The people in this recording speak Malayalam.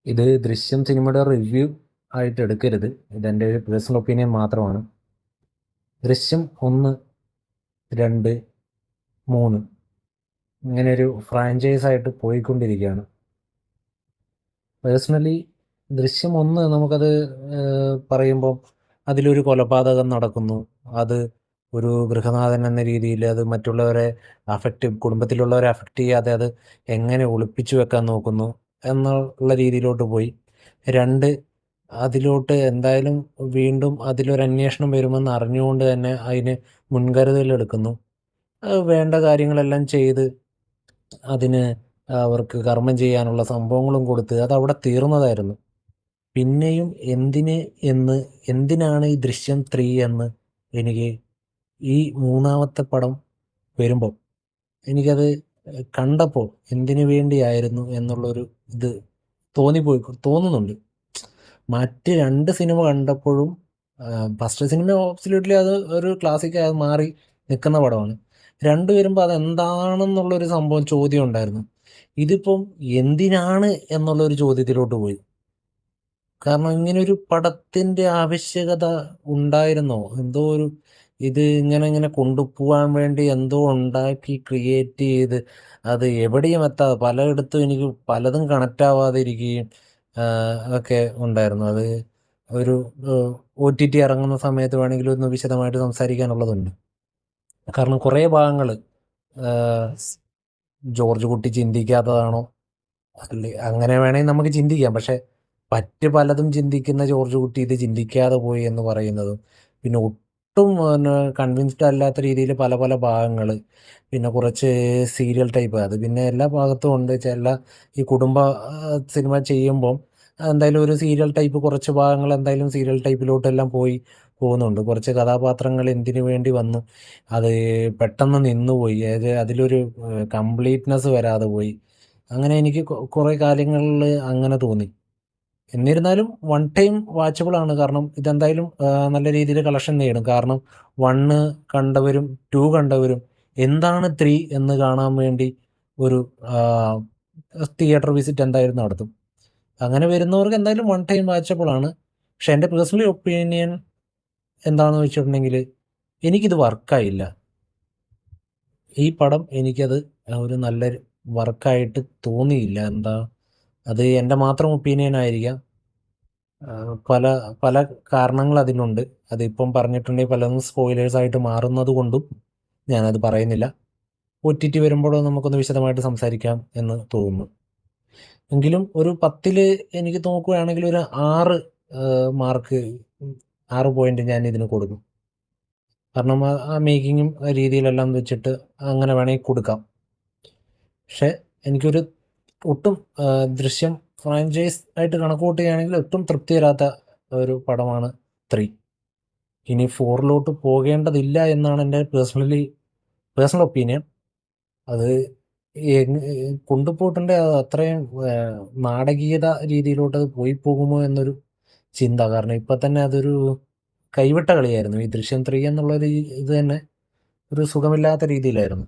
ഇത് ദൃശ്യം സിനിമയുടെ റിവ്യൂ ആയിട്ട് എടുക്കരുത്. ഇതെൻ്റെ ഒരു പേഴ്സണൽ ഒപ്പീനിയൻ മാത്രമാണ്. ദൃശ്യം 1, 2, 3 ഇങ്ങനെ ഒരു ഫ്രാഞ്ചൈസ് ആയിട്ട് പോയിക്കൊണ്ടിരിക്കുകയാണ്. പേഴ്സണലി ദൃശ്യം 1 നമുക്കത് പറയുമ്പം അതിലൊരു കൊലപാതകം നടക്കുന്നു. അത് ഒരു ഗൃഹനാഥൻ എന്ന രീതിയിൽ അത് മറ്റുള്ളവരെ കുടുംബത്തിലുള്ളവരെ അഫക്റ്റ് ചെയ്യാതെ അത് എങ്ങനെ ഒളിപ്പിച്ചു വെക്കാൻ നോക്കുന്നു എന്നുള്ള രീതിയിലോട്ട് പോയി. 2, അതിലോട്ട് എന്തായാലും വീണ്ടും അതിലൊരു അന്വേഷണം വരുമെന്ന് അറിഞ്ഞുകൊണ്ട് തന്നെ അതിന് മുൻകരുതലെടുക്കുന്നു. വേണ്ട കാര്യങ്ങളെല്ലാം ചെയ്ത് അതിന് അവർക്ക് കർമ്മം ചെയ്യാനുള്ള സംഭവങ്ങളും കൊടുത്ത് അതവിടെ തീർന്നതായിരുന്നു. പിന്നെയും എന്തിനാണ് ഈ ദൃശ്യം 3 എന്ന് എനിക്ക് ഈ മൂന്നാമത്തെ പടം വരുമ്പോൾ എനിക്കത് കണ്ടപ്പോൾ എന്തിനു വേണ്ടിയായിരുന്നു എന്നുള്ളൊരു ഇത് തോന്നുന്നുണ്ട്. മറ്റ് 2 സിനിമ കണ്ടപ്പോഴും ഫസ്റ്റ് സിനിമ ഓബ്സല്യൂട്ട്ലി അത് ഒരു ക്ലാസിക്കായി അത് മാറി നിൽക്കുന്ന പടമാണ്. 2 വരുമ്പോൾ അതെന്താണെന്നുള്ളൊരു സംഭവം ചോദ്യം ഉണ്ടായിരുന്നു. ഇതിപ്പം എന്തിനാണ് എന്നുള്ളൊരു ചോദ്യത്തിലോട്ട് പോയി. കാരണം ഇങ്ങനൊരു പടത്തിൻ്റെ ആവശ്യകത ഉണ്ടായിരുന്നോ? എന്തോ ഒരു ഇത് ഇങ്ങനെ കൊണ്ടുപോകാൻ വേണ്ടി എന്തോ ഉണ്ടാക്കി ക്രിയേറ്റ് ചെയ്ത് അത് എവിടെയും എത്താതെ പലയിടത്തും എനിക്ക് പലതും കണക്റ്റ് ആവാതെ ഇരിക്കുകയും ഒക്കെ ഉണ്ടായിരുന്നു. അത് ഒരു OTT ഇറങ്ങുന്ന സമയത്ത് വേണമെങ്കിലും ഒന്ന് വിശദമായിട്ട് സംസാരിക്കാനുള്ളതുണ്ട്. കാരണം കുറേ ഭാഗങ്ങൾ ജോർജ് കുട്ടി ചിന്തിക്കാത്തതാണോ? അല്ലേ അങ്ങനെ വേണമെങ്കിൽ നമുക്ക് ചിന്തിക്കാം. പക്ഷെ മറ്റ് പലതും ചിന്തിക്കുന്ന ജോർജ് കുട്ടി ഇത് ചിന്തിക്കാതെ പോയി എന്ന് പറയുന്നതും, പിന്നെ ഒട്ടും കൺവിൻസ്ഡ് അല്ലാത്ത രീതിയിൽ പല പല ഭാഗങ്ങൾ, പിന്നെ കുറച്ച് സീരിയൽ ടൈപ്പ്, അത് പിന്നെ എല്ലാ ഭാഗത്തും ഉണ്ട്. ഈ കുടുംബ സിനിമ ചെയ്യുമ്പം എന്തായാലും ഒരു സീരിയൽ ടൈപ്പ് കുറച്ച് ഭാഗങ്ങൾ എന്തായാലും സീരിയൽ ടൈപ്പിലോട്ടെല്ലാം പോകുന്നുണ്ട്. കുറച്ച് കഥാപാത്രങ്ങൾ എന്തിനു വേണ്ടി വന്നു, അത് പെട്ടെന്ന് നിന്നുപോയി, അതായത് അതിലൊരു കംപ്ലീറ്റ്നെസ് വരാതെ പോയി. അങ്ങനെ എനിക്ക് കുറേ കാര്യങ്ങളിൽ അങ്ങനെ തോന്നി. എന്നിരുന്നാലും വൺ ടൈം വാച്ചബിൾ ആണ്. കാരണം ഇതെന്തായാലും നല്ല രീതിയിൽ കളക്ഷൻ നേടും. കാരണം 1 കണ്ടവരും 2 കണ്ടവരും എന്താണ് 3 എന്ന് കാണാൻ വേണ്ടി ഒരു തിയേറ്റർ വിസിറ്റ് എന്തായാലും നടത്തും. അങ്ങനെ വരുന്നവർക്ക് എന്തായാലും വൺ ടൈം വാച്ചബിൾ ആണ്. പക്ഷെ എൻ്റെ പേഴ്സണലി ഒപ്പീനിയൻ എന്താണെന്ന് വെച്ചിട്ടുണ്ടെങ്കിൽ എനിക്കിത് വർക്കായില്ല. ഈ പടം എനിക്കത് ഒരു നല്ലൊരു വർക്കായിട്ട് തോന്നിയില്ല. അത് എൻ്റെ മാത്രം ഒപ്പീനിയൻ ആയിരിക്കാം. പല പല കാരണങ്ങൾ അതിനുണ്ട്. അതിപ്പം പറഞ്ഞിട്ടുണ്ടെങ്കിൽ പലതും സ്പോയിലേഴ്സായിട്ട് മാറുന്നത് കൊണ്ടും ഞാനത് പറയുന്നില്ല. OTT വരുമ്പോൾ നമുക്കൊന്ന് വിശദമായിട്ട് സംസാരിക്കാം എന്ന് തോന്നുന്നു. എങ്കിലും ഒരു 10ൽ എനിക്ക് നോക്കുകയാണെങ്കിൽ ഒരു 6 മാർക്ക് 6 പോയിന്റ് ഞാൻ ഇതിന് കൊടുക്കും. കാരണം ആ മേക്കിങ്ങും രീതിയിലെല്ലാം വെച്ചിട്ട് അങ്ങനെ വേണമെങ്കിൽ കൊടുക്കാം. പക്ഷെ എനിക്കൊരു ഒട്ടും ദൃശ്യം ഫ്രാഞ്ചൈസ് ആയിട്ട് കണക്ക് കൂട്ടുകയാണെങ്കിൽ ഒട്ടും തൃപ്തി തരാത്ത ഒരു പടമാണ് 3. ഇനി 4ലോട്ട് പോകേണ്ടതില്ല എന്നാണ് എൻ്റെ പേഴ്സണൽ ഒപ്പീനിയൻ. അത് കൊണ്ടുപോയിട്ടുണ്ട്. അത് അത്രയും നാടകീയത രീതിയിലോട്ട് അത് പോകുമോ എന്നൊരു ചിന്ത. കാരണം ഇപ്പം തന്നെ അതൊരു കൈവിട്ട കളിയായിരുന്നു. ഈ ദൃശ്യം 3 എന്നുള്ളൊരു ഇത് തന്നെ ഒരു സുഖമില്ലാത്ത രീതിയിലായിരുന്നു.